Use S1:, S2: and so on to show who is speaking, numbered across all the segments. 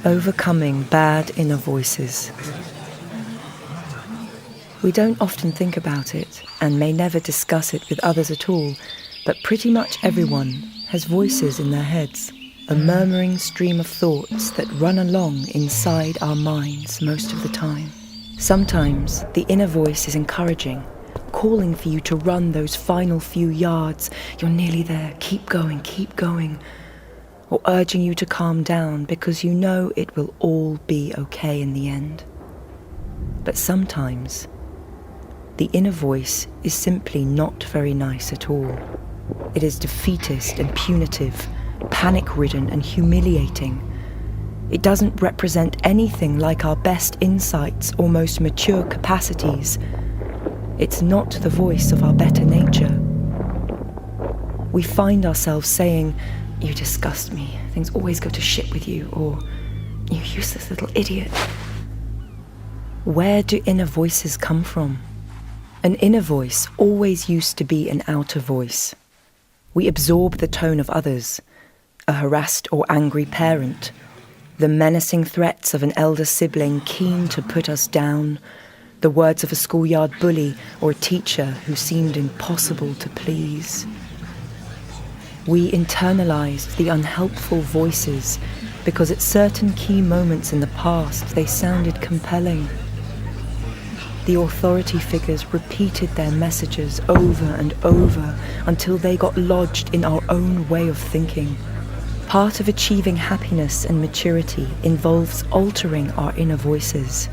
S1: Overcoming bad inner voices. We don't often think about it, and may never discuss it with others at all, but pretty much everyone has voices in their heads, a murmuring stream of thoughts that run along inside our minds most of the time. Sometimes the inner voice is encouraging, calling for you to run those final few yards. You're nearly there, keep going, or urging you to calm down because you know it will all be okay in the end. But sometimes the inner voice is simply not very nice at all. It is defeatist and punitive, panic-ridden and humiliating. It doesn't represent anything like our best insights or most mature capacities. It's not the voice of our better nature. We find ourselves saying, "You disgust me, things always go to shit with you," or "You useless little idiot." Where do inner voices come from? An inner voice always used to be an outer voice. We absorb the tone of others, a harassed or angry parent, the menacing threats of an elder sibling keen to put us down, the words of a schoolyard bully or a teacher who seemed impossible to please. We internalized the unhelpful voices because at certain key moments in the past they sounded compelling. The authority figures repeated their messages over and over until they got lodged in our own way of thinking. Part of achieving happiness and maturity involves altering our inner voices,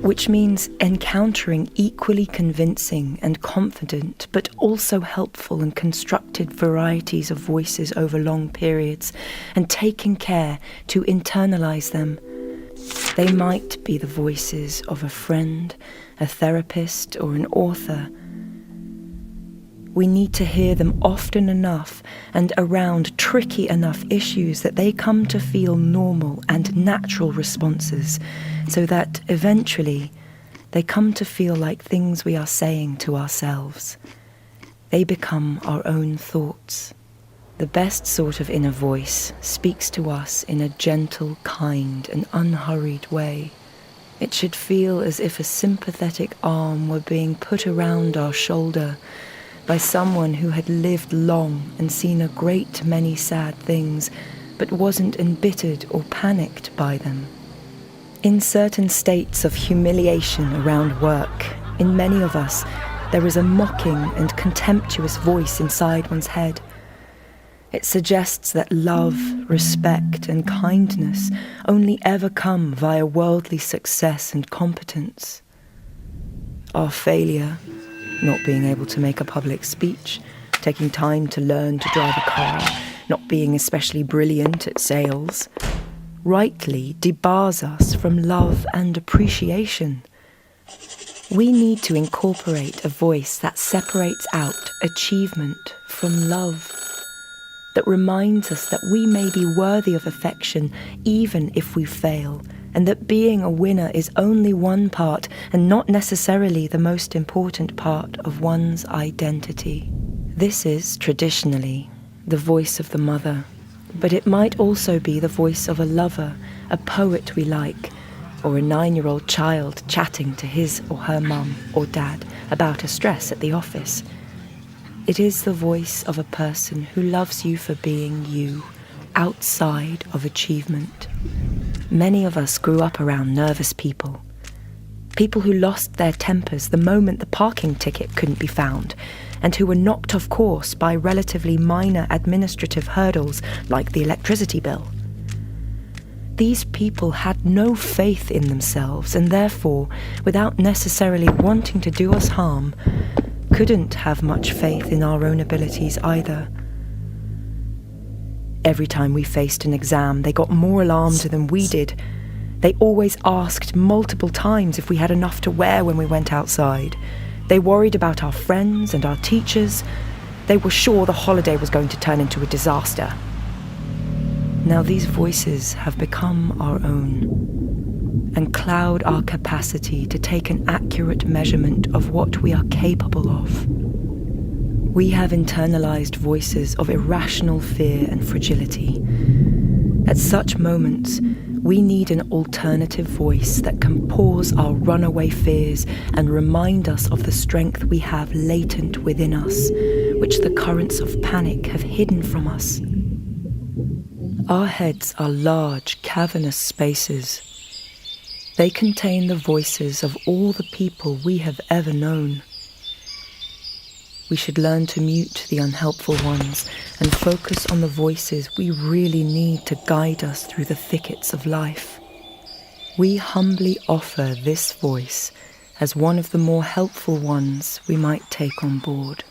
S1: which means encountering equally convincing and confident, but also helpful and constructed varieties of voices over long periods, and taking care to internalize them. They might be the voices of a friend, a therapist, or an author. We need to hear them often enough and around tricky enough issues that they come to feel normal and natural responses, so that eventually they come to feel like things we are saying to ourselves. They become our own thoughts. The best sort of inner voice speaks to us in a gentle, kind, and unhurried way. It should feel as if a sympathetic arm were being put around our shoulder by someone who had lived long and seen a great many sad things, but wasn't embittered or panicked by them. In certain states of humiliation around work, in many of us, there is a mocking and contemptuous voice inside one's head. It suggests that love, respect, and kindness only ever come via worldly success and competence. Our failure, not being able to make a public speech, taking time to learn to drive a car, not being especially brilliant at sales, rightly debars us from love and appreciation. We need to incorporate a voice that separates out achievement from love, that reminds us that we may be worthy of affection even if we fail, and that being a winner is only one part and not necessarily the most important part of one's identity. This is, traditionally, the voice of the mother, but it might also be the voice of a lover, a poet we like, or a 9-year-old child chatting to his or her mum or dad about a stress at the office. It is the voice of a person who loves you for being you, outside of achievement. Many of us grew up around nervous people. People who lost their tempers the moment the parking ticket couldn't be found, and who were knocked off course by relatively minor administrative hurdles like the electricity bill. These people had no faith in themselves, and therefore, without necessarily wanting to do us harm, couldn't have much faith in our own abilities either. Every time we faced an exam, they got more alarmed than we did. They always asked multiple times if we had enough to wear when we went outside. They worried about our friends and our teachers. They were sure the holiday was going to turn into a disaster. Now these voices have become our own and cloud our capacity to take an accurate measurement of what we are capable of. We have internalized voices of irrational fear and fragility. At such moments, we need an alternative voice that can pause our runaway fears and remind us of the strength we have latent within us, which the currents of panic have hidden from us. Our heads are large, cavernous spaces. They contain the voices of all the people we have ever known. We should learn to mute the unhelpful ones and focus on the voices we really need to guide us through the thickets of life. We humbly offer this voice as one of the more helpful ones we might take on board.